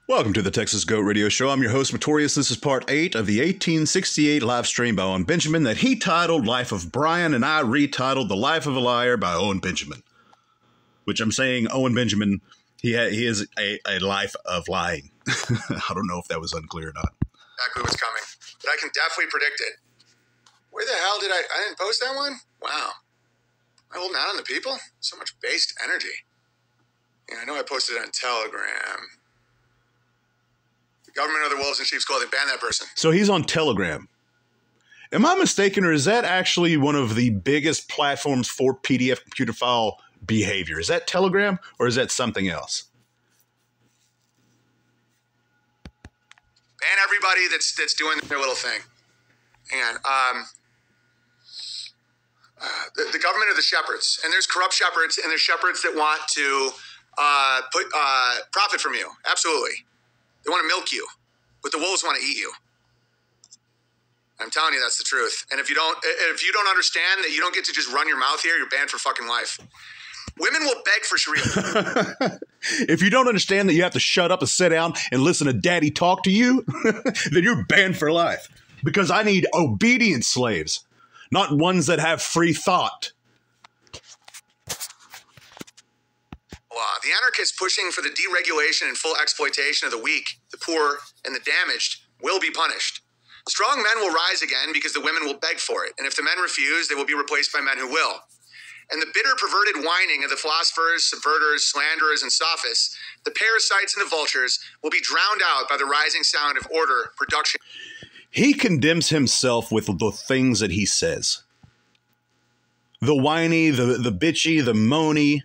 Welcome to the Texas Goat Radio Show. I'm your host, Matorius. This is part 8 of the 1868 live stream by Owen Benjamin that he titled Life of Brian, and I retitled The Life of a Liar by Owen Benjamin. Which I'm saying Owen Benjamin, he is a life of lying. I don't know if that was unclear or not. Exactly what's coming, but I can definitely predict it. Where the hell did I didn't post that one? Wow. Am I holding out on the people? So much based energy. Yeah, I know I posted it on Telegram. Government of the Wolves in Sheep's Clothing. Ban that person. So he's on Telegram. Am I mistaken, or is that actually one of the biggest platforms for PDF computer file behavior? Is that Telegram, or is that something else? Ban everybody that's doing their little thing. And the government are the shepherds, and there's corrupt shepherds, and there's shepherds that want to profit from you. Absolutely. They want to milk you, but the wolves want to eat you. I'm telling you, that's the truth. And if you don't understand that you don't get to just run your mouth here, you're banned for fucking life. Women will beg for Sharia. If you don't understand that you have to shut up and sit down and listen to daddy talk to you, then you're banned for life. Because I need obedient slaves, not ones that have free thought. The anarchists pushing for the deregulation and full exploitation of the weak, the poor, and the damaged will be punished. Strong men will rise again because the women will beg for it. And if the men refuse, they will be replaced by men who will. And the bitter, perverted whining of the philosophers, subverters, slanderers, and sophists, the parasites and the vultures, will be drowned out by the rising sound of order, production. He condemns himself with the things that he says. The whiny, the bitchy, the moany,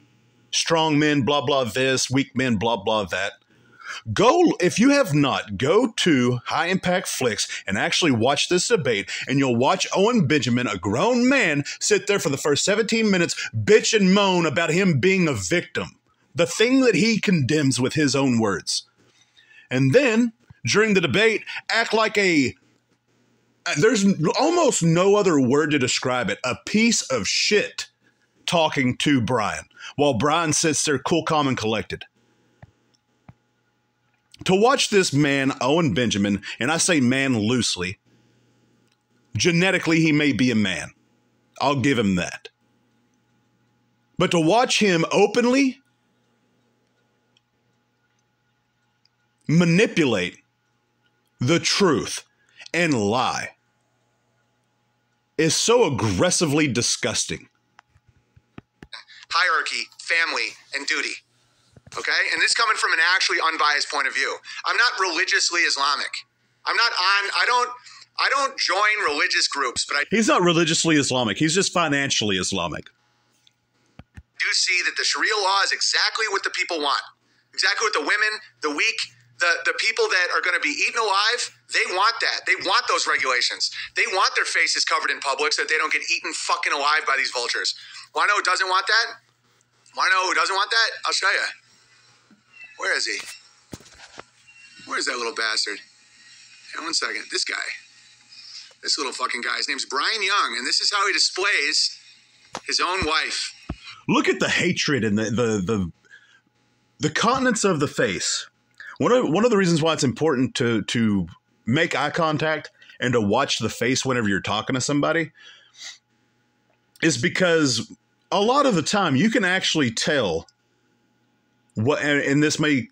strong men, blah, blah, this, weak men, blah, blah, that. Go, if you have not, go to High Impact Flicks and actually watch this debate, and you'll watch Owen Benjamin, a grown man, sit there for the first 17 minutes, bitch and moan about him being a victim. The thing that he condemns with his own words. And then, during the debate, act like there's almost no other word to describe it, a piece of shit talking to Brian, while Brian sits there cool, calm, and collected. To watch this man, Owen Benjamin, and I say man loosely, genetically he may be a man. I'll give him that. But to watch him openly manipulate the truth and lie is so aggressively disgusting. Hierarchy, family, and duty. Okay? And this coming from an actually unbiased point of view. I'm not religiously Islamic. I don't join religious groups, but He's not religiously Islamic. He's just financially Islamic. Do see that the Sharia law is exactly what the people want. Exactly what the women, the weak, the people that are going to be eaten alive, they want that. They want those regulations. They want their faces covered in public so that they don't get eaten fucking alive by these vultures. Want to know who doesn't want that? Want to know who doesn't want that? I'll show you. Where is he? Where is that little bastard? Hang on 1 second. This guy. This little fucking guy. His name's Brian Young, and this is how he displays his own wife. Look at the hatred and the continence of the face. One of the reasons why it's important to make eye contact and to watch the face whenever you're talking to somebody is because a lot of the time you can actually tell what, and this may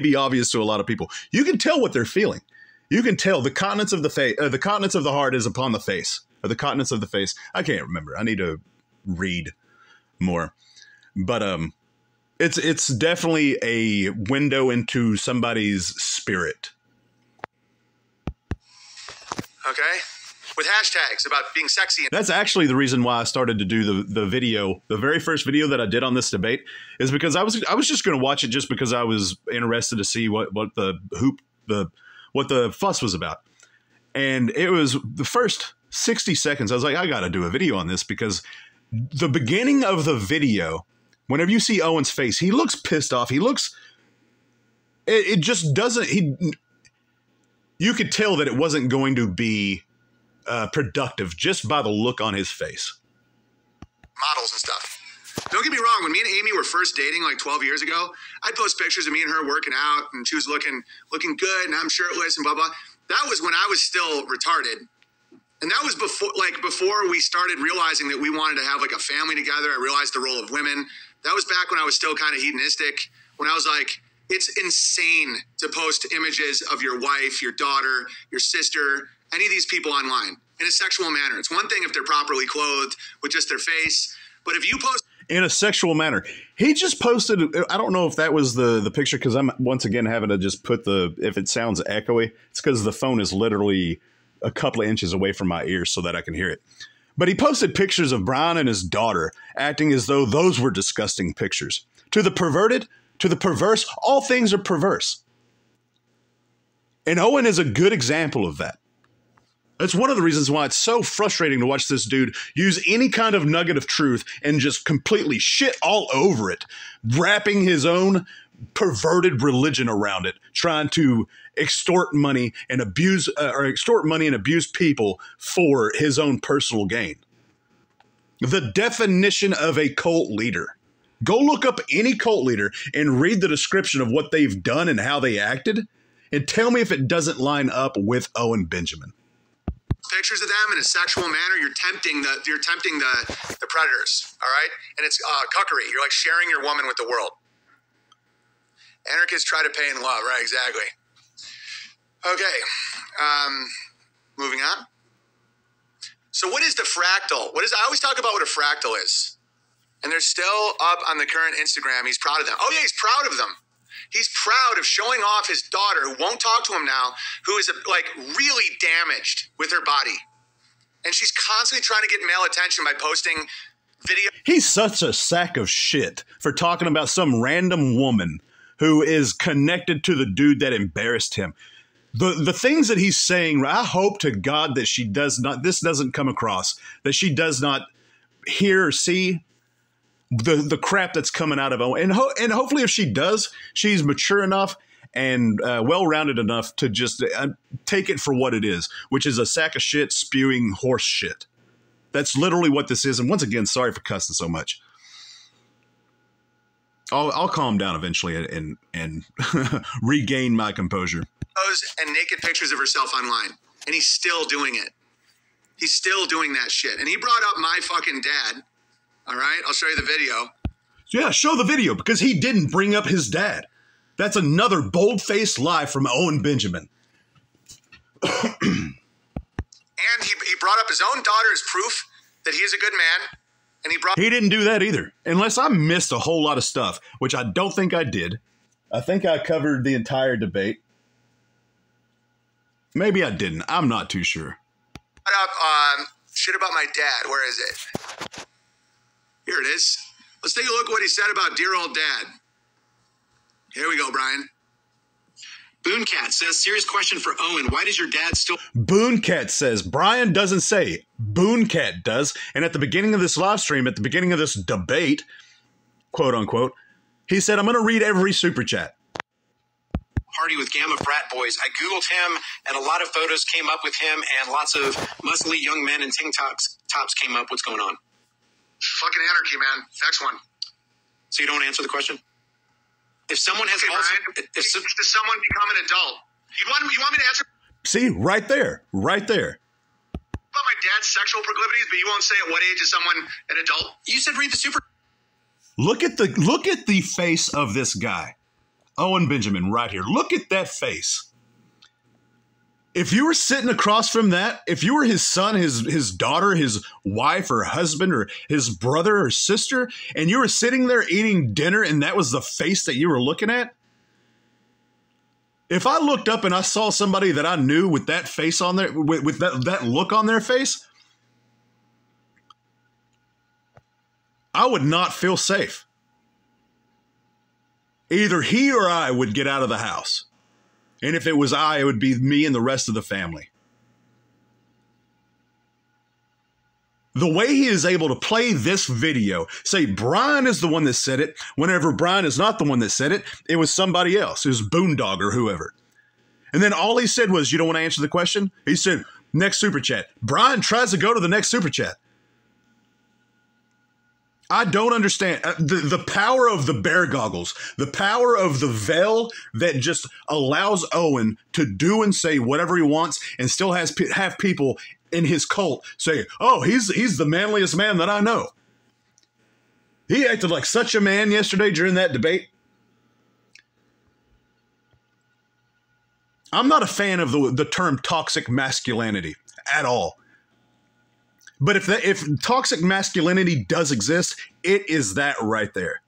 be obvious to a lot of people. You can tell what they're feeling. You can tell the continence of the face, the continence of the heart is upon the face, or the continence of the face. I can't remember. I need to read more, but it's definitely a window into somebody's spirit. Okay? With hashtags about being sexy. That's actually the reason why I started to do the video. The very first video that I did on this debate is because I was just going to watch it just because I was interested to see what the fuss was about. And it was the first 60 seconds. I was like, I got to do a video on this because the beginning of the video, whenever you see Owen's face, he looks pissed off. He looks, it just doesn't, you could tell that it wasn't going to be productive just by the look on his face. Models and stuff. Don't get me wrong. When me and Amy were first dating like 12 years ago, I'd post pictures of me and her working out, and she was looking good, and I'm shirtless and blah blah. That was when I was still retarded, and that was before we started realizing that we wanted to have like a family together. I realized the role of women. That was back when I was still kind of hedonistic. When I was like, it's insane to post images of your wife, your daughter, your sister, any of these people online in a sexual manner. It's one thing if they're properly clothed with just their face, but if you post in a sexual manner. He just posted, I don't know if that was the picture, because I'm once again having to just put if it sounds echoey, it's because the phone is literally a couple of inches away from my ears so that I can hear it. But he posted pictures of Brian and his daughter acting as though those were disgusting pictures. To the perverted, to the perverse, all things are perverse. And Owen is a good example of that. That's one of the reasons why it's so frustrating to watch this dude use any kind of nugget of truth and just completely shit all over it, wrapping his own perverted religion around it, trying to extort money and abuse people for his own personal gain. The definition of a cult leader. Go look up any cult leader and read the description of what they've done and how they acted, and tell me if it doesn't line up with Owen Benjamin. Pictures of them in a sexual manner, you're tempting the predators, all right? And it's cuckery. You're like sharing your woman with the world. Anarchists try to pay in love, right? Exactly. Okay, moving on. So what is the fractal? I always talk about what a fractal is. And they're still up on the current Instagram. He's proud of them. Oh yeah, he's proud of them. He's proud of showing off his daughter, who won't talk to him now, who is like really damaged with her body. And she's constantly trying to get male attention by posting video. He's such a sack of shit for talking about some random woman who is connected to the dude that embarrassed him. The things that he's saying, I hope to God that this doesn't come across, that she does not hear or see the crap that's coming out of Owen. And hopefully if she does, she's mature enough and well-rounded enough to just take it for what it is, which is a sack of shit spewing horse shit. That's literally what this is. And once again, sorry for cussing so much. I'll calm down eventually and regain my composure. And naked pictures of herself online. And he's still doing it. He's still doing that shit. And he brought up my fucking dad. All right, I'll show you the video. Yeah, show the video, because he didn't bring up his dad. That's another bold-faced lie from Owen Benjamin. And he brought up his own daughter as proof that he is a good man. And he didn't do that either, unless I missed a whole lot of stuff, which I don't think I did. I think I covered the entire debate. Maybe I didn't. I'm not too sure. Brought up shit about my dad. Where is it? Here it is. Let's take a look at what he said about dear old dad. Here we go, Brian. Booncat says, serious question for Owen. Why does your dad still... Booncat says, Brian doesn't say. Booncat does. And at the beginning of this live stream, at the beginning of this debate, quote unquote, he said, I'm going to read every super chat. Party with Gamma Frat Boys. I Googled him, and a lot of photos came up with him, and lots of muscly young men in tank tops came up. What's going on? Fucking anarchy, man. Next one. So you don't answer the question? If someone has... Okay, Brian, does someone become an adult? You want me to answer? See, right there. Right there. About my dad's sexual proclivities, but you won't say at what age is someone an adult? You said read the super... Look at the face of this guy. Owen Benjamin right here. Look at that face. If you were sitting across from that, if you were his son, his daughter, his wife or husband or his brother or sister, and you were sitting there eating dinner and that was the face that you were looking at, if I looked up and I saw somebody that I knew with that face on there, with that look on their face, I would not feel safe. Either he or I would get out of the house. And if it was I, it would be me and the rest of the family. The way he is able to play this video, say Brian is the one that said it, whenever Brian is not the one that said it, it was somebody else. It was Boondog or whoever. And then all he said was, you don't want to answer the question? He said, next super chat. Brian tries to go to the next super chat. I don't understand the power of the bear goggles, the power of the veil that just allows Owen to do and say whatever he wants and still have people in his cult say, oh, he's the manliest man that I know. He acted like such a man yesterday during that debate. I'm not a fan of the term toxic masculinity at all. But if toxic masculinity does exist, it is that right there.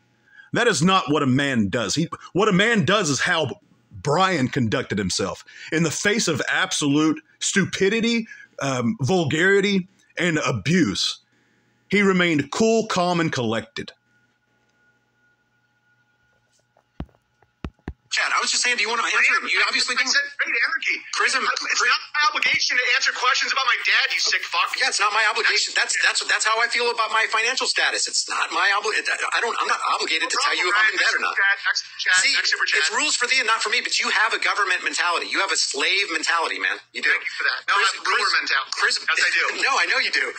That is not what a man does. What a man does is how Brian conducted himself. In the face of absolute stupidity, vulgarity, and abuse, he remained cool, calm, and collected. Chad, I was just saying, do you want to answer? You obviously I do. said great anarchy. Prism. It's not my obligation to answer questions about my dad, you sick fuck. Yeah, it's not my obligation. That's how I feel about my financial status. It's not my obligation. I'm not obligated to tell you if I'm in debt or not. See, it's rules for thee and not for me. But you have a government mentality. You have a slave mentality, man. You do. Thank you for that. No, I have ruler mentality. Yes, I do. No, I know you do.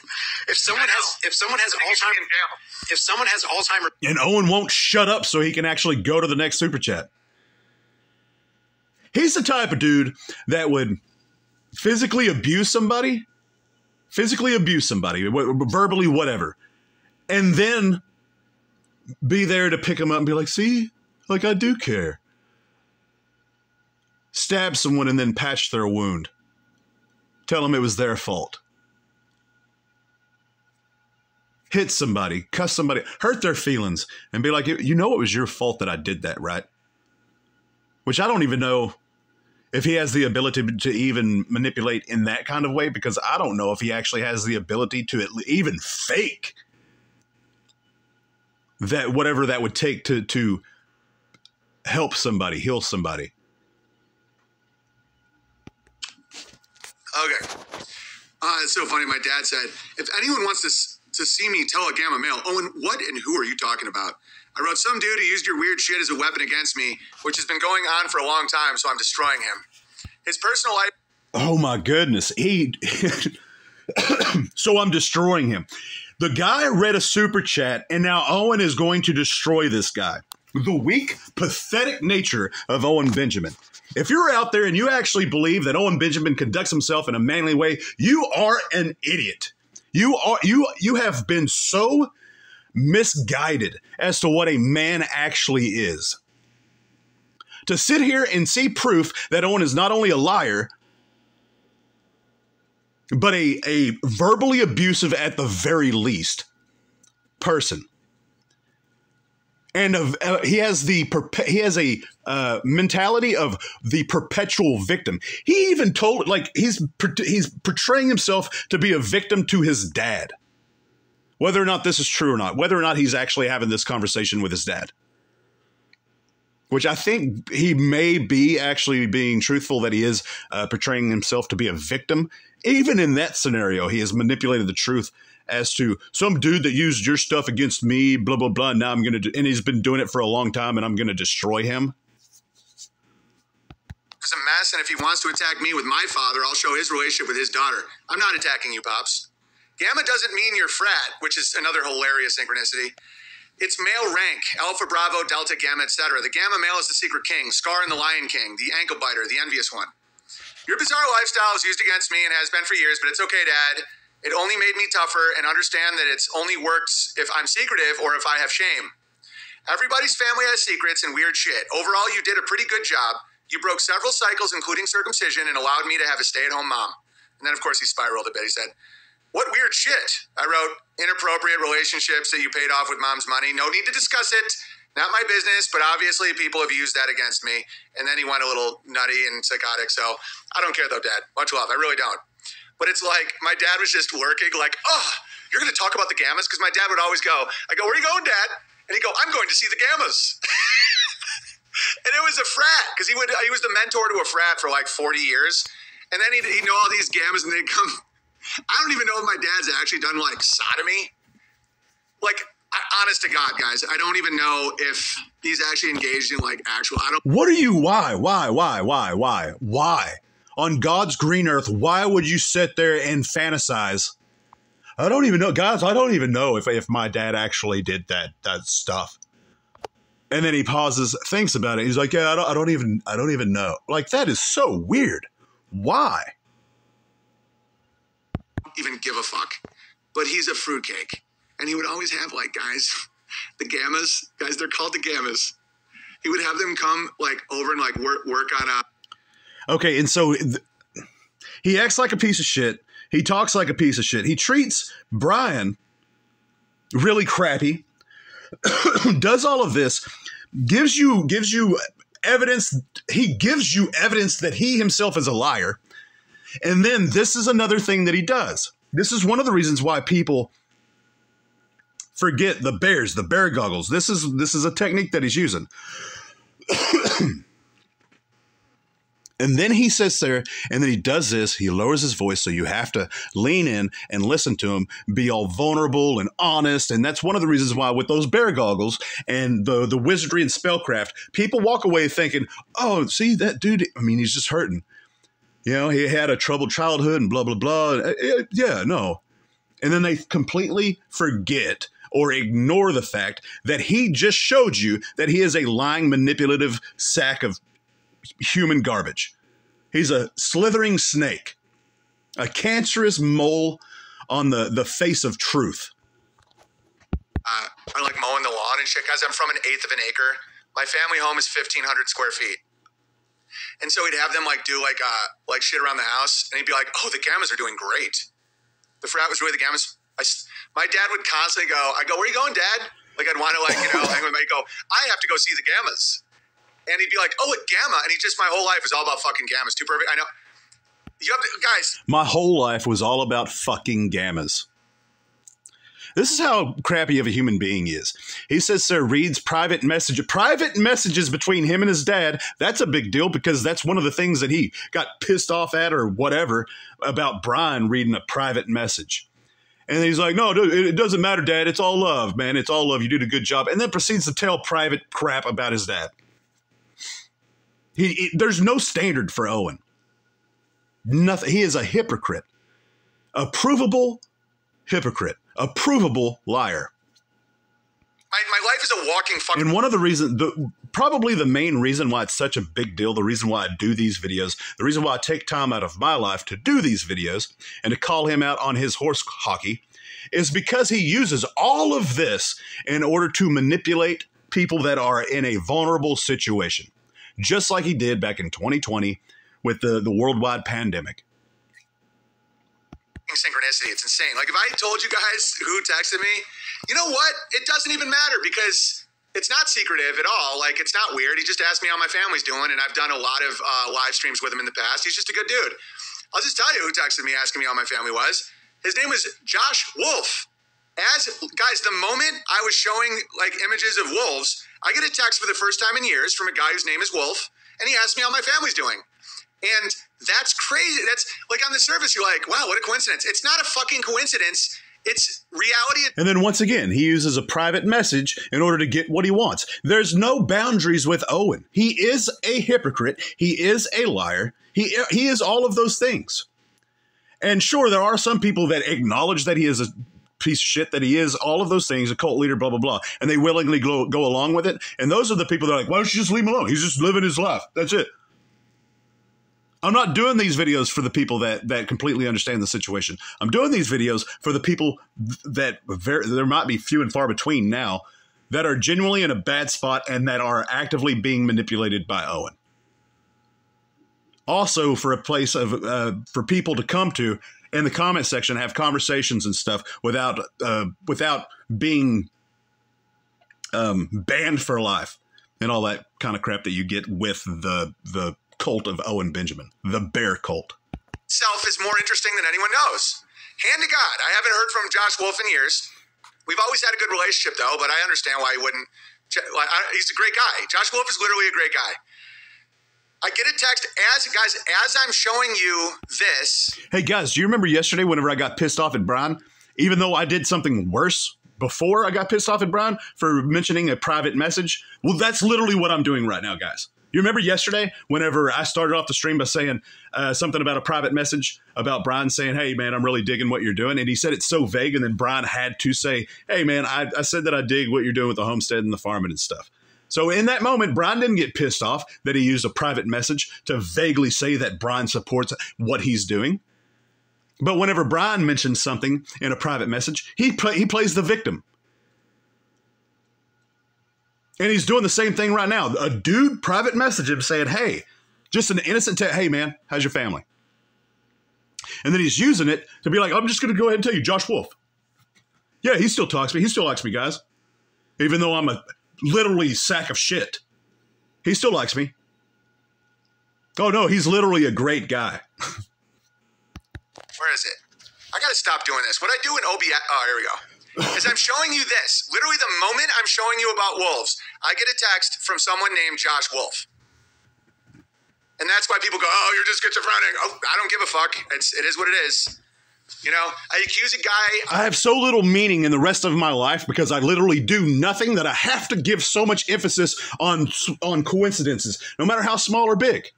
If someone has Alzheimer's, And Owen won't shut up so he can actually go to the next super chat. He's the type of dude that would physically abuse somebody, verbally, whatever, and then be there to pick him up and be like, see, like I do care. Stab someone and then patch their wound. Tell them it was their fault. Hit somebody, cuss somebody, hurt their feelings, and be like, you know it was your fault that I did that, right? Which I don't even know if he has the ability to even manipulate in that kind of way, because I don't know if he actually has the ability to even fake that, whatever that would take to help somebody, heal somebody. Okay. It's so funny. My dad said, if anyone wants to see me tell a gamma male, Owen, what and who are you talking about? I wrote, some dude who used your weird shit as a weapon against me, which has been going on for a long time, so I'm destroying him. His personal life... Oh, my goodness. So I'm destroying him. The guy read a super chat, and now Owen is going to destroy this guy. The weak, pathetic nature of Owen Benjamin. If you're out there and you actually believe that Owen Benjamin conducts himself in a manly way, you are an idiot. You have been so misguided as to what a man actually is. To sit here and see proof that Owen is not only a liar, but a verbally abusive, at the very least, person. And he has a mentality of the perpetual victim. He even told, like, he's portraying himself to be a victim to his dad. Whether or not this is true or not, whether or not he's actually having this conversation with his dad. Which I think he may be actually being truthful, that he is portraying himself to be a victim. Even in that scenario, he has manipulated the truth as to some dude that used your stuff against me, blah, blah, blah. Now I'm going to, and he's been doing it for a long time, and I'm going to destroy him. He's a mess, and if he wants to attack me with my father, I'll show his relationship with his daughter. I'm not attacking you, Pops. Gamma doesn't mean you're frat, which is another hilarious synchronicity. It's male rank, Alpha, Bravo, Delta, Gamma, etc. The Gamma male is the secret king, Scar and the Lion King, the ankle biter, the envious one. Your bizarre lifestyle is used against me and has been for years, but it's okay, Dad. It only made me tougher, and understand that it's only works if I'm secretive or if I have shame. Everybody's family has secrets and weird shit. Overall, you did a pretty good job. You broke several cycles, including circumcision, and allowed me to have a stay-at-home mom. And then, of course, he spiraled a bit. He said, what weird shit? I wrote, inappropriate relationships that you paid off with mom's money. No need to discuss it. Not my business, but obviously people have used that against me. And then he went a little nutty and psychotic. So I don't care though, Dad. Much love. I really don't. But it's like my dad was just working like, oh, you're going to talk about the Gammas? Because my dad would always go, I go, where are you going, Dad? And he'd go, I'm going to see the Gammas. And it was a frat because he was the mentor to a frat for like 40 years. And then he'd know all these Gammas and they'd come. I don't even know if my dad's actually done like sodomy. Like, honest to God, guys, I don't even know if he's actually engaged in like actual. What are you? Why? On God's green earth, why would you sit there and fantasize I don't even know, guys. I don't even know if my dad actually did that stuff. And then he pauses, thinks about it. He's like, yeah, I don't even know. Like, that is so weird. Why? Even give a fuck. But he's a fruitcake. And he would always have, like, guys, the gammas. Guys, they're called the gammas. He would have them come, like, over and, like, work on a... Okay, and so he acts like a piece of shit. He talks like a piece of shit. He treats Brian really crappy. Does all of this, gives you evidence. He gives you evidence that he himself is a liar. And then this is another thing that he does. This is one of the reasons why people forget the bear goggles. This is a technique that he's using. And then he sits there, and then he does this. He lowers his voice, so you have to lean in and listen to him, be all vulnerable and honest. And that's one of the reasons why with those bear goggles and the wizardry and spellcraft, people walk away thinking, oh, see, that dude, I mean, he's just hurting. You know, he had a troubled childhood and blah, blah, blah. Yeah, no. And then they completely forget or ignore the fact that he just showed you that he is a lying, manipulative sack of human garbage. He's a slithering snake, a cancerous mole on the face of truth. I like mowing the lawn and shit, guys. I'm from 1/8 of an acre. My family home is 1,500 square feet. And so he'd have them like do like shit around the house, and he'd be like, "Oh, the gammas are doing great." The frat was really the gammas. My dad would constantly go, "I go, where are you going, Dad?" Like I'd want to hang with him. He'd go, "I have to go see the gammas." And he'd be like, "Oh, a gamma," and my whole life was all about fucking gammas. Too perfect. I know. You have to, guys. My whole life was all about fucking gammas. This is how crappy of a human being he is. He says, sir, reads private messages between him and his dad. That's a big deal because that's one of the things that he got pissed off at or whatever about Brian reading a private message. And he's like, no, it doesn't matter, Dad. It's all love, man. It's all love. You did a good job. And then proceeds to tell private crap about his dad. There's no standard for Owen. Nothing. He is a hypocrite. A provable hypocrite. A provable liar. My life is a walking fucking... And one of the reasons, probably the main reason why it's such a big deal, the reason why I do these videos, the reason why I take time out of my life to do these videos and to call him out on his horse hockey is because he uses all of this in order to manipulate people that are in a vulnerable situation. Just like he did back in 2020 with the worldwide pandemic. Synchronicity. It's insane. Like if I told you guys who texted me, you know what? It doesn't even matter because it's not secretive at all. Like it's not weird. He just asked me how my family's doing, and I've done a lot of live streams with him in the past. He's just a good dude. I'll just tell you who texted me asking me how my family was. His name was Josh Wolf. Guys, the moment I was showing like images of wolves, I get a text for the first time in years from a guy whose name is Wolf, and he asked me how my family's doing. And that's crazy. That's like on the surface, you're like, wow, what a coincidence. It's not a fucking coincidence. It's reality. And then once again, he uses a private message in order to get what he wants. There's no boundaries with Owen. He is a hypocrite. He is a liar. He is all of those things. And sure, there are some people that acknowledge that he is a piece of shit, that he is all of those things, a cult leader, blah, blah, blah. And they willingly go along with it. And those are the people that are like, why don't you just leave him alone? He's just living his life. That's it. I'm not doing these videos for the people that completely understand the situation. I'm doing these videos for the people that there might be few and far between now that are genuinely in a bad spot and that are actively being manipulated by Owen. Also for a place of for people to come to in the comment section, have conversations and stuff without being banned for life and all that kind of crap that you get with the cult of Owen Benjamin, the bear cult. Self is more interesting than anyone knows. Hand to God, I haven't heard from Josh Wolf in years. We've always had a good relationship, though, but I understand why he wouldn't. He's a great guy. Josh Wolf is literally a great guy. I get a text as I'm showing you this. Hey, guys, do you remember yesterday whenever I got pissed off at Brian? Even though I did something worse before I got pissed off at Brian for mentioning a private message? Well, that's literally what I'm doing right now, guys. You remember yesterday whenever I started off the stream by saying something about a private message about Brian saying, hey, man, I'm really digging what you're doing. And he said it's so vague. And then Brian had to say, hey, man, I said that I dig what you're doing with the homestead and the farming and stuff. So in that moment, Brian didn't get pissed off that he used a private message to vaguely say that Brian supports what he's doing. But whenever Brian mentions something in a private message, he plays the victim. And he's doing the same thing right now. A dude private message him saying, hey, just an innocent text, hey, man, how's your family? And then he's using it to be like, I'm just going to go ahead and tell you, Josh Wolf. Yeah, he still talks to me. He still likes me, guys. Even though I'm a literally sack of shit. He still likes me. Oh, no, he's literally a great guy. Where is it? I got to stop doing this. What I do in OBS, oh, here we go. Is I'm showing you this. Literally the moment I'm showing you about wolves, I get a text from someone named Josh Wolf. And that's why people go, oh, you're just schizophrenic. Oh, I don't give a fuck. It is what it is. You know, I accuse a guy. I have so little meaning in the rest of my life because I literally do nothing that I have to give so much emphasis on coincidences, no matter how small or big.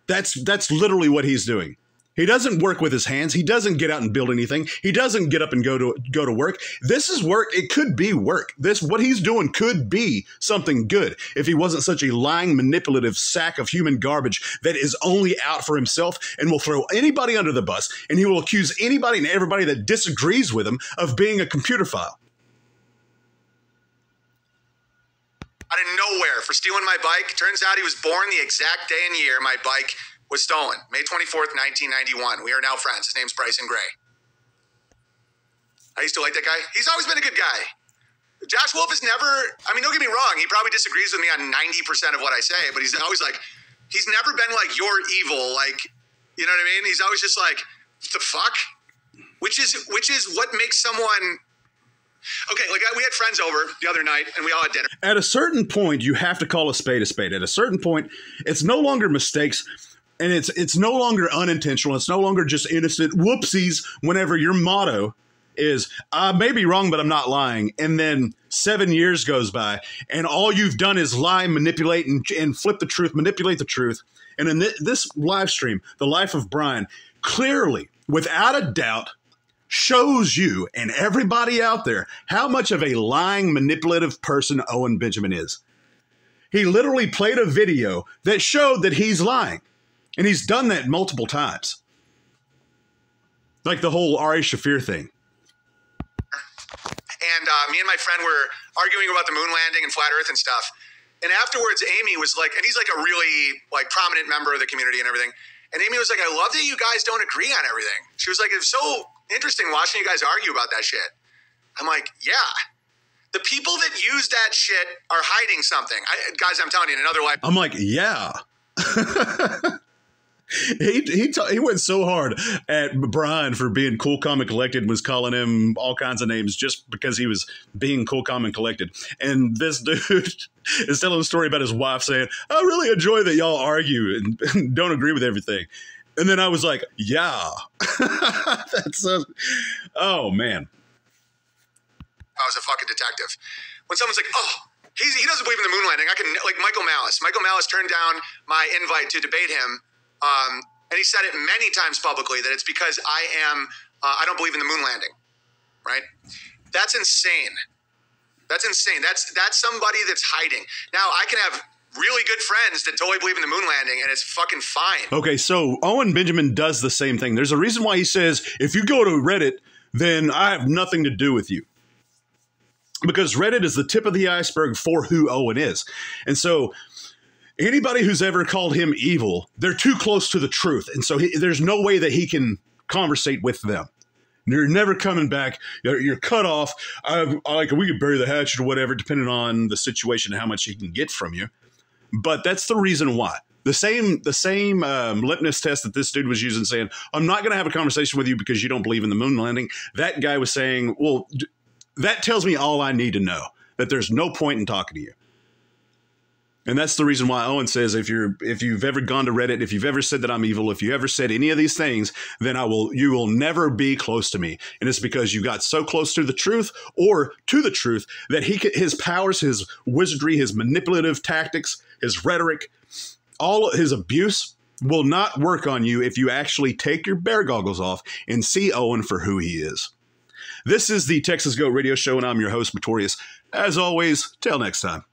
That's literally what he's doing. He doesn't work with his hands. He doesn't get out and build anything. He doesn't get up and go to work. This is work. It could be work. What he's doing could be something good if he wasn't such a lying, manipulative sack of human garbage that is only out for himself and will throw anybody under the bus, and he will accuse anybody and everybody that disagrees with him of being a computer file. Out of nowhere for stealing my bike. Turns out he was born the exact day and year my bike was stolen, May 24th, 1991. We are now friends. His name's Bryson Gray. I used to like that guy. He's always been a good guy. Josh Wolf is never, I mean, don't get me wrong. He probably disagrees with me on 90% of what I say, but he's always like, he's never been like, you're evil. Like, you know what I mean? He's always just like, what the fuck? Which is what makes someone, okay, like we had friends over the other night and we all had dinner. At a certain point, you have to call a spade a spade. At a certain point, it's no longer mistakes. And it's no longer unintentional. It's no longer just innocent whoopsies whenever your motto is, I may be wrong, but I'm not lying. And then 7 years goes by and all you've done is lie, manipulate, and flip the truth, manipulate the truth. And in this live stream, The Life of Brian, clearly, without a doubt, shows you and everybody out there how much of a lying, manipulative person Owen Benjamin is. He literally played a video that showed that he's lying. And he's done that multiple times. Like the whole Ari Shaffir thing. And me and my friend were arguing about the moon landing and flat earth and stuff. And afterwards, Amy was like, and he's like a really like prominent member of the community and everything. And Amy was like, I love that you guys don't agree on everything. She was like, it's so interesting watching you guys argue about that shit. I'm like, yeah. The people that use that shit are hiding something. Guys, I'm telling you, in another life. I'm like, yeah. He went so hard at Brian for being cool, calm, and collected, was calling him all kinds of names just because he was being cool, calm, and collected. And this dude is telling a story about his wife saying, I really enjoy that y'all argue and don't agree with everything. And then I was like, yeah. That's oh, man. I was a fucking detective. When someone's like, oh, he doesn't believe in the moon landing. I can, like Michael Malice. Michael Malice turned down my invite to debate him. And he said it many times publicly that it's because I don't believe in the moon landing, right? That's insane. That's insane. That's somebody that's hiding. Now, I can have really good friends that totally believe in the moon landing, and it's fucking fine. Okay, so Owen Benjamin does the same thing. There's a reason why he says, if you go to Reddit, then I have nothing to do with you. Because Reddit is the tip of the iceberg for who Owen is. And so anybody who's ever called him evil, they're too close to the truth. And so there's no way that he can conversate with them. You're never coming back. You're cut off. Like we could bury the hatchet or whatever, depending on the situation and how much he can get from you. But that's the reason why. The same litmus test that this dude was using, saying, I'm not going to have a conversation with you because you don't believe in the moon landing. That guy was saying, well, that tells me all I need to know, that there's no point in talking to you. And that's the reason why Owen says if you've ever gone to Reddit, if you've ever said that I'm evil, if you ever said any of these things, then you will never be close to me. And it's because you got so close to the truth that his powers, his wizardry, his manipulative tactics, his rhetoric, all his abuse will not work on you if you actually take your bear goggles off and see Owen for who he is. This is the Texas Goat Radio Show, and I'm your host, Pretorius. As always, till next time.